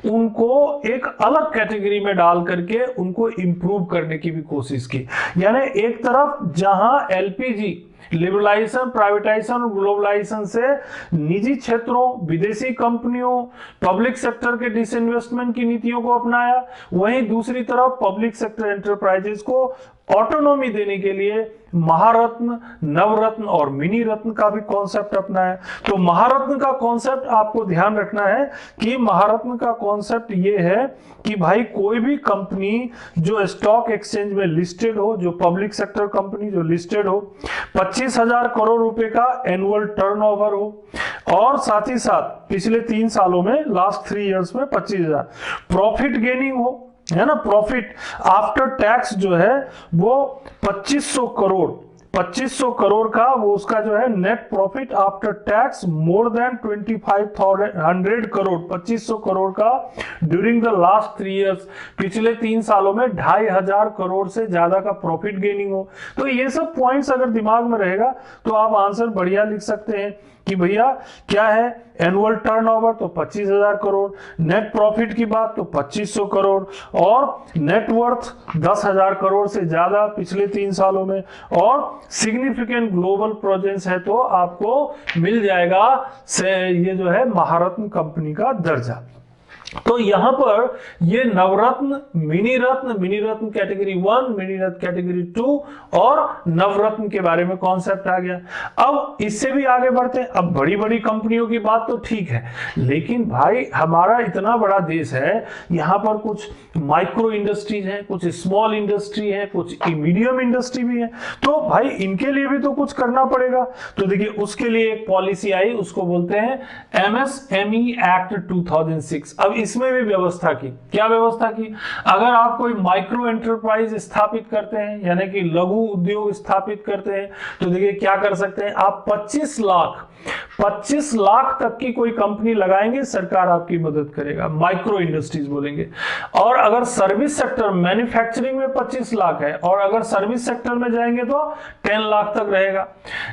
उनको एक अलग कैटेगरी में डाल करके उनको इंप्रूव करने की भी कोशिश की। यानी एक तरफ जहां LPG लिबरलाइजेशन, प्राइवेटाइजेशन और ग्लोबलाइजेशन से निजी क्षेत्रों, विदेशी कंपनियों, पब्लिक सेक्टर के डिसइन्वेस्टमेंट की नीतियों को अपनाया, वहीं दूसरी तरफ पब्लिक सेक्टर एंटरप्राइजेस को ऑटोनॉमी देने के लिए महारत्न, नवरत्न और मिनी रत्न का भी कॉन्सेप्ट अपनाया। तो महारत्न का कॉन्सेप्ट आपको ध्यान रखना है कि महारत्न का कॉन्सेप्ट ये है कि भाई कोई भी कंपनी जो स्टॉक एक्सचेंज में लिस्टेड हो, जो पब्लिक सेक्टर कंपनी जो लिस्टेड हो, 25,000 करोड़ रुपए का एनुअल टर्नओवर हो और साथ ही साथ पिछले 3 सालों में लास्ट 3 years में 25,000 प्रॉफिट गेनिंग हो, है ना। प्रॉफिट आफ्टर टैक्स जो है वो 2500 करोड़ का वो उसका जो है net profit after tax more than 25,100 crore, 2500 crore का ड्यूरिंग द लास्ट 3 years, पिछले 3 सालों में 2,500 करोड़ से ज्यादा का प्रॉफिट गेनिंग हो। तो ये सब पॉइंट्स अगर दिमाग में रहेगा तो आप आंसर बढ़िया लिख सकते हैं कि भैया क्या है, एनुअल टर्नओवर तो 25,000 करोड़, नेट प्रॉफिट की बात तो 2,500 करोड़ और नेटवर्थ 10,000 करोड़ से ज्यादा पिछले 3 सालों में, और सिग्निफिकेंट ग्लोबल प्रेजेंस है तो आपको मिल जाएगा से ये जो है महारत्न कंपनी का दर्जा। तो यहां पर ये नवरत्न, मिनी रत्न कैटेगरी 1, मिनी रत्न कैटेगरी 2 और नवरत्न के बारे में कॉन्सेप्ट आ गया। अब इससे भी आगे बढ़ते हैं। अब बड़ी बड़ी कंपनियों की बात तो ठीक है, लेकिन भाई हमारा इतना बड़ा देश है, यहां पर कुछ माइक्रो इंडस्ट्रीज हैं, कुछ स्मॉल इंडस्ट्री है, कुछ मीडियम इंडस्ट्री भी है। तो भाई इनके लिए भी तो कुछ करना पड़ेगा। तो देखिए उसके लिए एक पॉलिसी आई, उसको बोलते हैं MSME एक्ट 2006। अब इसमें भी व्यवस्था की, क्या व्यवस्था की, अगर आप कोई माइक्रो एंटरप्राइज स्थापित करते हैं यानी कि लघु उद्योग स्थापित करते हैं तो देखिए क्या कर सकते हैं आप, 25 लाख तक की कोई कंपनी लगाएंगे, सरकार आपकी मदद करेगा, माइक्रो इंडस्ट्रीज बोलेंगे। और अगर सर्विस सेक्टर, मैन्युफैक्चरिंग में 25 लाख है और अगर सर्विस सेक्टर में जाएंगे तो 10 लाख तक रहेगा।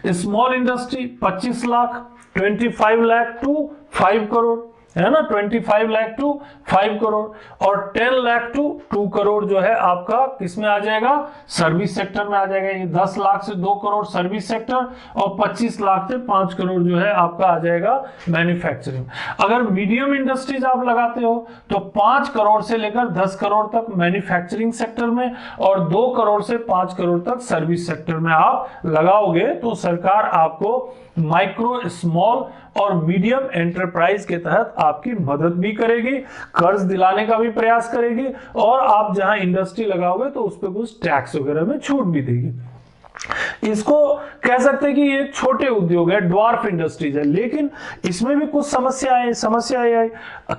Small industry 25 lakh, 25 lakh to 5 crore, है ना, 25 लाख टू 5 करोड़ और 10 लाख टू 2 करोड़ जो है आपका किसमें आ जाएगा, सर्विस सेक्टर में आ जाएगा। ये 10 लाख से 2 करोड़ सर्विस सेक्टर और 25 लाख से 5 करोड़ जो है आपका आ जाएगा मैन्युफैक्चरिंग। अगर मीडियम इंडस्ट्रीज आप लगाते हो तो 5 करोड़ से लेकर 10 करोड़ तक मैन्युफैक्चरिंग सेक्टर में और 2 करोड़ से 5 करोड़ तक सर्विस सेक्टर में आप लगाओगे तो सरकार आपको माइक्रो, स्मॉल और मीडियम एंटरप्राइज के तहत आपकी मदद भी करेगी, कर्ज दिलाने का भी प्रयास करेगी और आप जहां इंडस्ट्री लगाओगे तो उस पर कुछ टैक्स वगैरह में छूट भी देगी। इसको कह सकते हैं कि ये छोटे उद्योग है, ड्वार्फ इंडस्ट्रीज है। लेकिन इसमें भी कुछ समस्याएं आई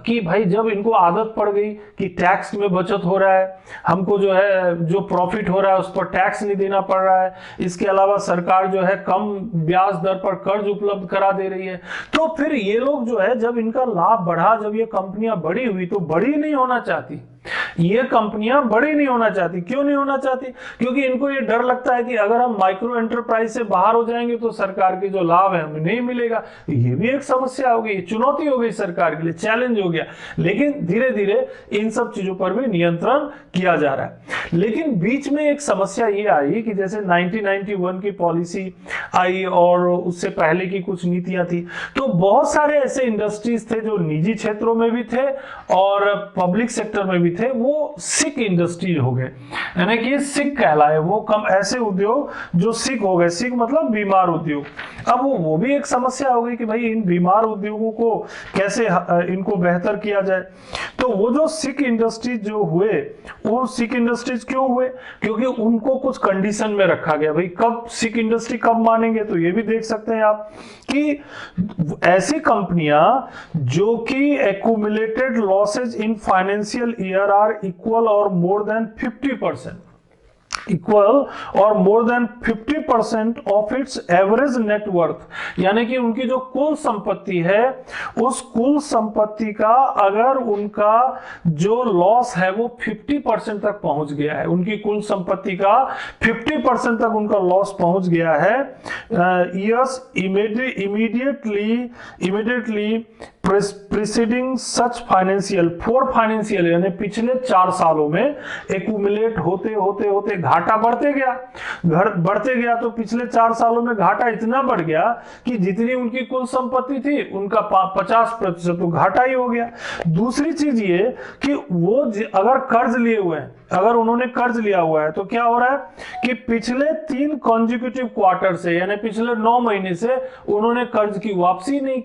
कि भाई जब इनको आदत पड़ गई कि टैक्स में बचत हो रहा है, हमको जो है जो प्रॉफिट हो रहा है उस पर टैक्स नहीं देना पड़ रहा है, इसके अलावा सरकार जो है कम ब्याज दर पर कर्ज उपलब्ध करा दे रही है, तो फिर ये लोग जो है जब इनका लाभ बढ़ा, जब ये कंपनियां बड़ी हुई तो बड़ी नहीं होना चाहती। ये कंपनियां बड़ी नहीं होना चाहती। क्यों नहीं होना चाहती? क्योंकि इनको ये डर लगता है कि अगर हम माइक्रो एंटरप्राइज से बाहर हो जाएंगे तो सरकार के जो लाभ है हमें नहीं मिलेगा। ये भी एक समस्या हो गई, चुनौती हो गई सरकार के लिए, चैलेंज हो गया। लेकिन धीरे धीरे इन सब चीजों पर भी नियंत्रण किया जा रहा है। लेकिन बीच में एक समस्या ये आई कि जैसे 1991 की पॉलिसी आई और उससे पहले की कुछ नीतियां थी, तो बहुत सारे ऐसे इंडस्ट्रीज थे जो निजी क्षेत्रों में भी थे और पब्लिक सेक्टर में भी थे, वो सिक इंडस्ट्री हो गए, यानी कि सिक कहलाए। वो कम ऐसे उद्योग जो सिक हो गए, सिक मतलब बीमार उद्योग। अब वो भी एक समस्या हो गई कि भाई इन बीमार उद्योगों को कैसे इनको बेहतर किया जाए। तो वो जो सिक इंडस्ट्रीज जो हुए, वो सिक इंडस्ट्रीज क्यों हुए? क्योंकि उनको कुछ कंडीशन में रखा गया। भाई कब सिक इंडस्ट्री कब मानेंगे? तो ये भी देख सकते हैं आप कि ऐसी कंपनियां जो कि accumulated losses in financial year are equal और more than 50% of its average net worth, यानी कि उनकी जो कुल संपत्ति है उस कुल संपत्ति का अगर उनका जो लॉस है वो 50% तक पहुंच गया है, उनकी कुल संपत्ति का 50% तक उनका लॉस पहुंच गया है, यस इमीडिएटली प्रीसीडिंग सच फाइनेंशियल यानी पिछले 4 सालों में एक्यूमुलेट होते घाटा बढ़ते गया। तो पिछले 4 सालों में घाटा इतना बढ़ गया कि जितनी उनकी कुल संपत्ति थी उनका 50% तो घाटा ही हो गया। दूसरी चीज ये कि वो अगर कर्ज लिए हुए हैं, अगर उन्होंने कर्ज लिया हुआ है तो क्या हो रहा है कि पिछले 3 कॉन्जिक्यूटिव क्वार्टर से, यानी पिछले 9 महीने से उन्होंने कर्ज की वापसी नहीं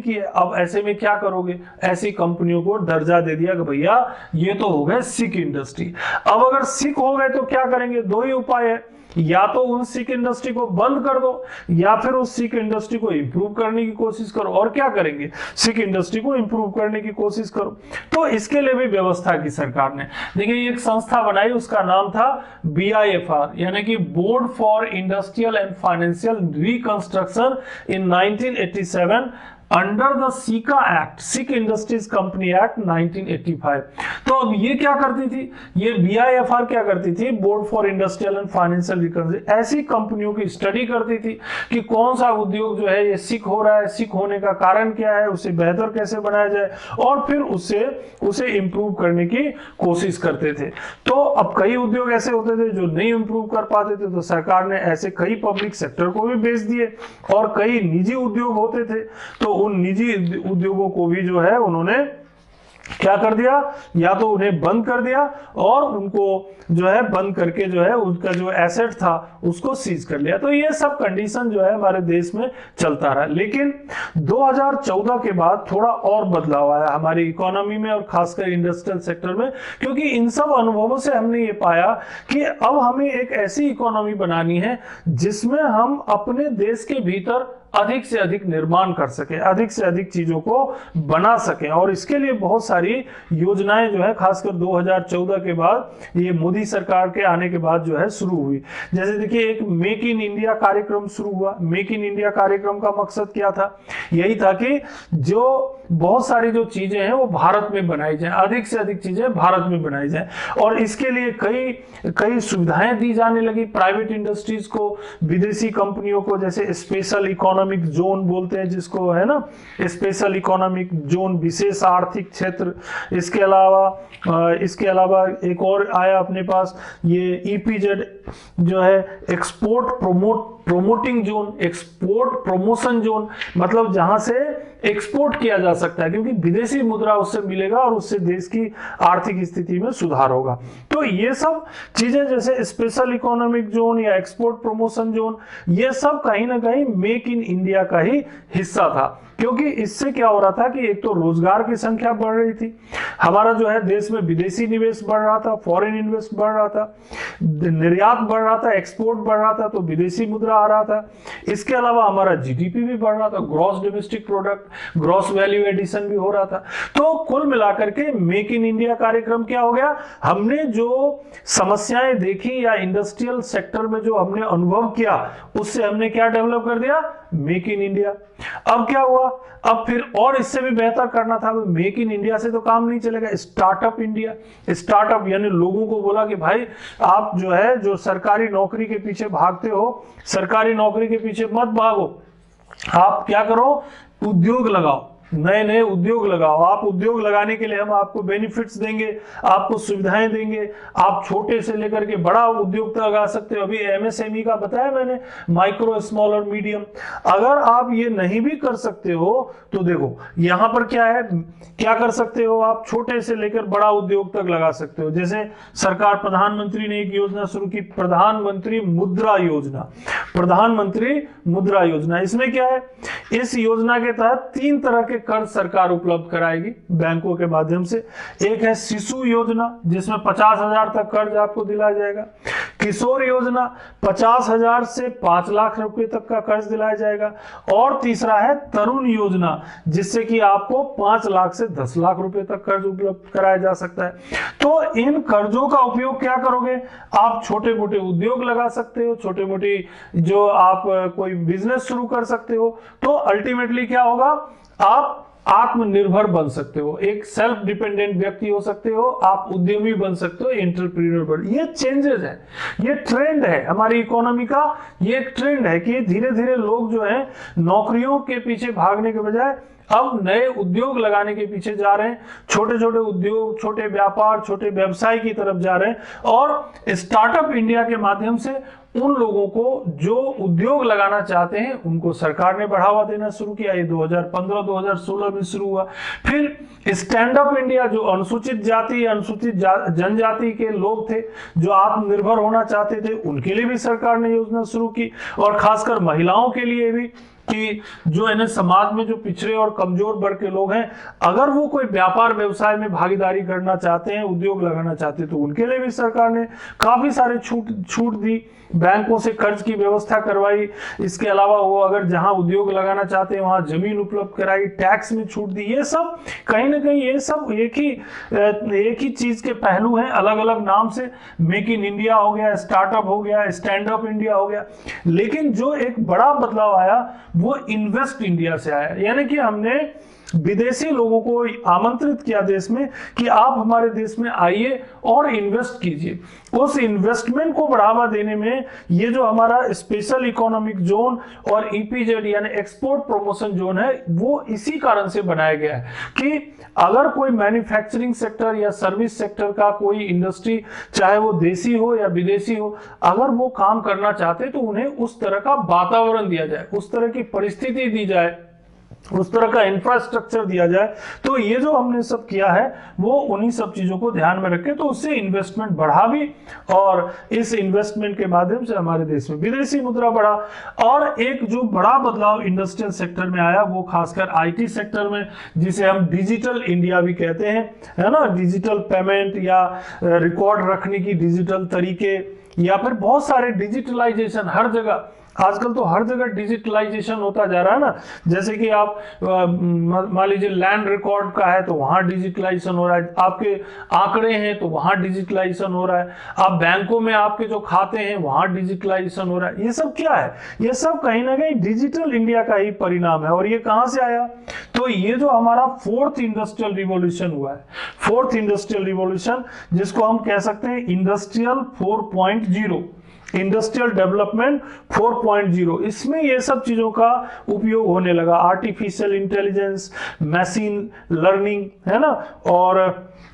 की है। अब ऐसे में क्या करोगे? ऐसी कंपनियों को दर्जा दे दिया कि भैया ये तो हो गए सिक इंडस्ट्री। अब अगर सिक हो गए तो क्या करेंगे? 2 ही उपाय है, या तो उस सिक इंडस्ट्री को बंद कर दो या फिर उस सिक इंडस्ट्री को इंप्रूव करने की कोशिश करो। और क्या करेंगे? सिक इंडस्ट्री को इंप्रूव करने की कोशिश करो। तो इसके लिए भी व्यवस्था की सरकार ने। देखिए एक संस्था बनाई, उसका नाम था BIFR, यानी कि board for industrial and financial reconstruction in 1987 under the caeca act, sick industries company act 1985। तो अब ये क्या करती थी? ये BIFR क्या करती थी? Board for industrial and financial reconstruction, ऐसी कंपनियों की स्टडी करती थी कि कौन सा उद्योग जो है ये सिक हो रहा है, सिक होने का कारण क्या है, उसे बेहतर कैसे बनाया जाए, और फिर उसे इंप्रूव करने की कोशिश करते थे। तो अब कई उद्योग ऐसे होते थे जो नहीं इंप्रूव कर पाते थे, तो सरकार ने ऐसे कई पब्लिक सेक्टर को भी बेच दिए, और कई निजी उद्योग होते थे तो उन निजी उद्योगों को भी जो है उन्होंने क्या कर दिया? या तो उन्हें बंद कर दिया और उनको जो है बंद करके जो है उनका जो एसेट था उसको सीज कर लिया। तो ये सब कंडीशन जो है हमारे देश में चलता रहा। लेकिन 2014 के बाद थोड़ा और बदलाव आया हमारी इकोनॉमी में और खासकर इंडस्ट्रियल सेक्टर में, क्योंकि इन सब अनुभवों से हमने ये पाया कि अब हमें एक ऐसी इकोनॉमी बनानी है जिसमें हम अपने देश के भीतर अधिक से अधिक निर्माण कर सके, अधिक से अधिक चीजों को बना सके। और इसके लिए बहुत सारी योजनाएं जो है खासकर 2014 के बाद, ये मोदी सरकार के आने के बाद जो है शुरू हुई। जैसे देखिए एक मेक इन इंडिया कार्यक्रम शुरू हुआ। मेक इन इंडिया कार्यक्रम का मकसद क्या था? यही था कि जो बहुत सारी जो चीजें हैं वो भारत में बनाई जाए, अधिक से अधिक चीजें भारत में बनाई जाए। और इसके लिए कई सुविधाएं दी जाने लगी प्राइवेट इंडस्ट्रीज को, विदेशी कंपनियों को, जैसे स्पेशल इकोनॉमिक जोन बोलते हैं जिसको, है ना, स्पेशल इकोनॉमिक जोन, विशेष आर्थिक क्षेत्र। इसके अलावा एक और आया अपने पास, ये EPZ जो है export promoting zone, export promotion zone, मतलब जहां से एक्सपोर्ट किया जा सकता है, क्योंकि विदेशी मुद्रा उससे मिलेगा और उससे देश की आर्थिक स्थिति में सुधार होगा। तो ये सब चीजें जैसे स्पेशल इकोनॉमिक जोन या एक्सपोर्ट प्रमोशन जोन, ये सब कहीं ना कहीं मेक इन इंडिया का ही हिस्सा था। क्योंकि इससे क्या हो रहा था कि एक तो रोजगार की संख्या बढ़ रही थी, हमारा जो है देश में विदेशी निवेश बढ़ रहा था, फॉरेन इन्वेस्ट बढ़ रहा था, निर्यात बढ़ रहा था, एक्सपोर्ट बढ़ रहा था, तो विदेशी मुद्रा आ रहा था। इसके अलावा हमारा जीडीपी भी बढ़ रहा था, gross domestic product, gross value addition भी हो रहा था। तो कुल मिलाकर के मेक इन इंडिया कार्यक्रम क्या हो गया, हमने जो समस्याएं देखी या इंडस्ट्रियल सेक्टर में जो हमने अनुभव किया उससे हमने क्या डेवलप कर दिया, मेक इन इंडिया। अब क्या हुआ, अब फिर और इससे भी बेहतर करना था। मेक इन इंडिया से तो काम नहीं चलेगा, स्टार्टअप इंडिया, स्टार्टअप यानी लोगों को बोला कि भाई आप जो है जो सरकारी नौकरी के पीछे भागते हो, सरकारी नौकरी के पीछे मत भागो, आप क्या करो, उद्योग लगाओ, नए नए उद्योग लगाओ। आप उद्योग लगाने के लिए हम आपको बेनिफिट्स देंगे, आपको सुविधाएं देंगे, आप छोटे से लेकर के बड़ा उद्योग तक लगा सकते हो। अभी एमएसएमई का बताया मैंने, माइक्रो, स्मॉल और मीडियम। अगर आप ये नहीं भी कर सकते हो तो देखो यहां पर क्या है, क्या कर सकते हो आप, छोटे से लेकर बड़ा उद्योग तक लगा सकते हो। जैसे सरकार, प्रधानमंत्री ने एक योजना शुरू की, प्रधानमंत्री मुद्रा योजना, प्रधानमंत्री मुद्रा योजना। इसमें क्या है, इस योजना के तहत 3 तरह के कर्ज सरकार उपलब्ध कराएगी बैंकों के माध्यम से। एक है शिशु योजना जिसमें 50,000 तक कर्ज आपको दिलाया जाएगा, किशोर योजना 50,000 से 5 लाख रुपए तक का कर्ज दिलाया जाएगा, और तीसरा है तरुण योजना जिससे कि आपको 5 लाख से 10 लाख रुपए तक कर्ज उपलब्ध कराया जा सकता है। तो इन कर्जों का उपयोग क्या करोगे, आप छोटे मोटे उद्योग लगा सकते हो, छोटे मोटी जो आप कोई बिजनेस शुरू कर सकते हो। तो अल्टीमेटली क्या होगा, आप आत्मनिर्भर बन सकते हो, एक सेल्फ डिपेंडेंट व्यक्ति हो सकते हो, आप उद्यमी बन सकते हो, एंटरप्रेन्योर बन। ये चेंजेस है, ये ट्रेंड है हमारी इकोनॉमी का, ये एक ट्रेंड है कि धीरे धीरे लोग जो है नौकरियों के पीछे भागने के बजाय अब नए उद्योग लगाने के पीछे जा रहे हैं, छोटे छोटे उद्योग, छोटे व्यापार, छोटे व्यवसाय की तरफ जा रहे हैं। और स्टार्टअप इंडिया के माध्यम से उन लोगों को जो उद्योग लगाना चाहते हैं उनको सरकार ने बढ़ावा देना शुरू किया। ये 2015-2016 में शुरू हुआ। फिर स्टैंड अप इंडिया, जो अनुसूचित जाति, अनुसूचित जनजाति के लोग थे जो आत्मनिर्भर होना चाहते थे, उनके लिए भी सरकार ने योजना शुरू की, और खासकर महिलाओं के लिए भी, कि जो है ना समाज में जो पिछड़े और कमजोर वर्ग के लोग हैं, अगर वो कोई व्यापार व्यवसाय में भागीदारी करना चाहते हैं, उद्योग लगाना चाहते हैं, तो उनके लिए भी सरकार ने काफी सारे छूट दी, बैंकों से कर्ज की व्यवस्था करवाई। इसके अलावा वो अगर जहां उद्योग लगाना चाहते हैं वहां जमीन उपलब्ध कराई, टैक्स में छूट दी। ये सब कहीं ना कहीं ये सब एक ही चीज के पहलू हैं, अलग अलग नाम से। मेक इन इंडिया हो गया, स्टार्टअप हो गया, स्टैंड अप इंडिया हो गया। लेकिन जो एक बड़ा बदलाव आया वो इन्वेस्ट इंडिया से आया, यानी कि हमने विदेशी लोगों को आमंत्रित किया देश में कि आप हमारे देश में आइए और इन्वेस्ट कीजिए। उस इन्वेस्टमेंट को बढ़ावा देने में ये जो हमारा स्पेशल इकोनॉमिक जोन और ईपीजेड यानी एक्सपोर्ट प्रमोशन जोन है, वो इसी कारण से बनाया गया है कि अगर कोई मैन्युफैक्चरिंग सेक्टर या सर्विस सेक्टर का कोई इंडस्ट्री, चाहे वो देसी हो या विदेशी हो, अगर वो काम करना चाहते तो उन्हें उस तरह का वातावरण दिया जाए, उस तरह की परिस्थिति दी जाए, उस तरह का इंफ्रास्ट्रक्चर दिया जाए। तो ये जो हमने सब किया है वो उन्हीं सब चीजों को ध्यान में रखे, तो उससे इन्वेस्टमेंट बढ़ा भी, और इस इन्वेस्टमेंट के माध्यम से हमारे देश में विदेशी मुद्रा बढ़ा। और एक जो बड़ा बदलाव इंडस्ट्रियल सेक्टर में आया वो खासकर आईटी सेक्टर में, जिसे हम डिजिटल इंडिया भी कहते हैं, है ना, डिजिटल पेमेंट या रिकॉर्ड रखने की डिजिटल तरीके, या फिर बहुत सारे डिजिटलाइजेशन हर जगह, आजकल तो हर जगह डिजिटलाइजेशन होता जा रहा है ना। जैसे कि आप मान लीजिए लैंड रिकॉर्ड का है तो वहां डिजिटलाइजेशन हो रहा है, आपके आंकड़े हैं तो वहां डिजिटलाइजेशन हो रहा है, आप बैंकों में आपके जो खाते हैं वहां डिजिटलाइजेशन हो रहा है। ये सब क्या है, ये सब कहीं ना कहीं डिजिटल इंडिया का ही परिणाम है। और ये कहां से आया, तो ये जो हमारा 4th इंडस्ट्रियल रिवॉल्यूशन हुआ है, 4th इंडस्ट्रियल रिवॉल्यूशन, जिसको हम कह सकते हैं इंडस्ट्रियल 4.0, इंडस्ट्रियल डेवलपमेंट 4.0, इसमें ये सब चीजों का उपयोग होने लगा। आर्टिफिशियल इंटेलिजेंस, मशीन लर्निंग, है ना, और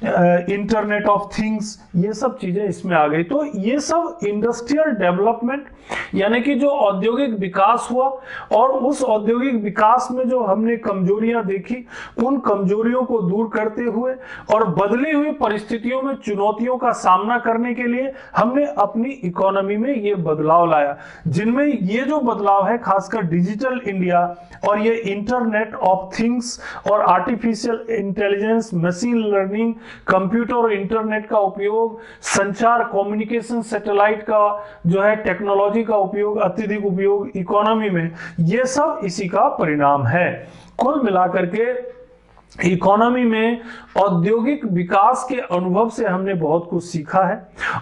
इंटरनेट ऑफ थिंग्स, ये सब चीजें इसमें आ गई। तो ये सब इंडस्ट्रियल डेवलपमेंट यानी कि जो औद्योगिक विकास हुआ, और उस औद्योगिक विकास में जो हमने कमजोरियां कमजोरियां देखी, उन कमजोरियों को दूर करते हुए और बदली हुई परिस्थितियों में चुनौतियों का सामना करने के लिए हमने अपनी इकोनॉमी में ये बदलाव लाया, जिनमें ये जो बदलाव है खासकर डिजिटल इंडिया और ये इंटरनेट ऑफ थिंग्स और artificial intelligence, machine learning, computer और इंटरनेट का उपयोग, संचार, कम्युनिकेशन, सैटेलाइट का जो है टेक्नोलॉजी का उपयोग, अत्यधिक उपयोग इकोनॉमी में, ये सब इसी का परिणाम है। कुल मिलाकर के इकोनॉमी में औद्योगिक विकास के अनुभव से हमने बहुत कुछ सीखा है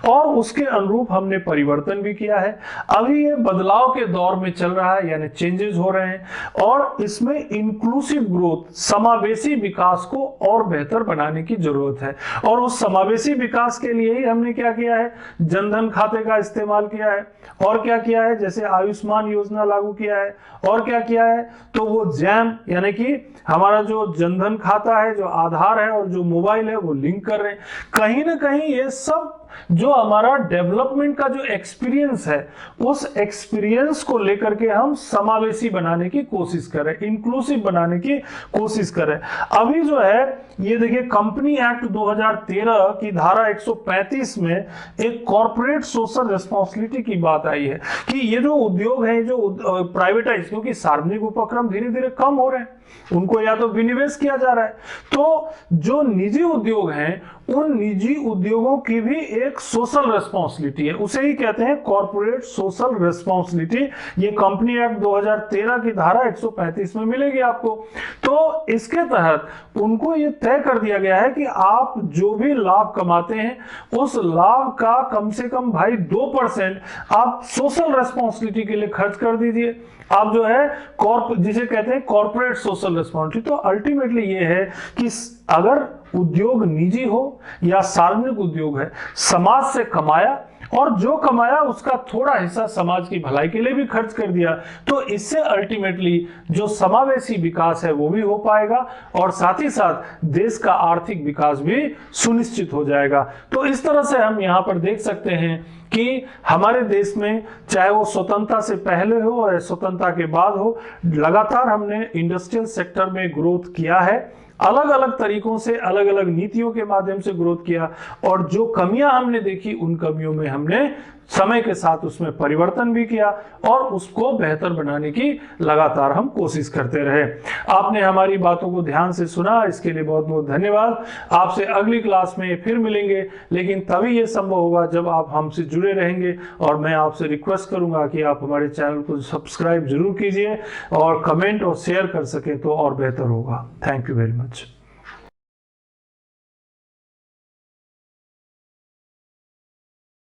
और उसके अनुरूप हमने परिवर्तन भी किया है। अभी ये बदलाव के दौर में चल रहा है, यानी चेंजेस हो रहे हैं और इसमें इंक्लूसिव ग्रोथ, समावेशी विकास को और बेहतर बनाने की जरूरत है। और उस समावेशी विकास के लिए ही हमने क्या किया है, जनधन खाते का इस्तेमाल किया है और क्या किया है, जैसे आयुष्मान योजना लागू किया है और क्या किया है, तो वो जैम यानी कि हमारा जो जनधन खाता है, जो आधार है और जो मोबाइल है वो लिंक कर रहे हैं। कहीं ना कहीं ये सब जो हमारा डेवलपमेंट का जो एक्सपीरियंस है, उस एक्सपीरियंस को लेकर के हम समावेशी बनाने की कोशिश करें, इंक्लूसिव बनाने की कोशिश करें। अभी जो है ये देखिए, कंपनी एक्ट 2013 की धारा 135 में एक कॉर्पोरेट सोशल रिस्पॉन्सिबिलिटी की बात आई है कि ये जो उद्योग है, जो प्राइवेटाइज, क्योंकि सार्वजनिक उपक्रम धीरे धीरे कम हो रहे हैं, उनको या तो विनिवेश किया जा रहा है, तो जो निजी उद्योग हैं उन निजी उद्योगों की भी एक सोशल रिस्पॉन्सिबिलिटी है, उसे ही कहते हैं कॉर्पोरेट सोशल रिस्पॉन्सिबिलिटी। ये कंपनी एक्ट 2013 की धारा 135 में मिलेगी आपको। तो इसके तहत उनको ये तय कर दिया गया है कि आप जो भी लाभ कमाते हैं उस लाभ का कम से कम भाई 2% आप सोशल रिस्पॉन्सिबिलिटी के लिए खर्च कर दीजिए। आप जो है जिसे कहते हैं कॉर्पोरेट सोशल रिस्पॉन्सिबिलिटी। तो अल्टीमेटली ये है कि अगर उद्योग निजी हो या सार्वजनिक उद्योग है, समाज से कमाया और जो कमाया उसका थोड़ा हिस्सा समाज की भलाई के लिए भी खर्च कर दिया, तो इससे अल्टीमेटली जो समावेशी विकास है वो भी हो पाएगा और साथ ही साथ देश का आर्थिक विकास भी सुनिश्चित हो जाएगा। तो इस तरह से हम यहाँ पर देख सकते हैं कि हमारे देश में चाहे वो स्वतंत्रता से पहले हो और स्वतंत्रता के बाद हो, लगातार हमने इंडस्ट्रियल सेक्टर में ग्रोथ किया है, अलग अलग तरीकों से, अलग अलग नीतियों के माध्यम से ग्रोथ किया और जो कमियां हमने देखी उन कमियों में हमने समय के साथ उसमें परिवर्तन भी किया और उसको बेहतर बनाने की लगातार हम कोशिश करते रहे। आपने हमारी बातों को ध्यान से सुना, इसके लिए बहुत बहुत धन्यवाद। आपसे अगली क्लास में फिर मिलेंगे, लेकिन तभी ये संभव होगा जब आप हमसे जुड़े रहेंगे और मैं आपसे रिक्वेस्ट करूंगा कि आप हमारे चैनल को सब्सक्राइब जरूर कीजिए और कमेंट और शेयर कर सकें तो और बेहतर होगा। Thank you very much.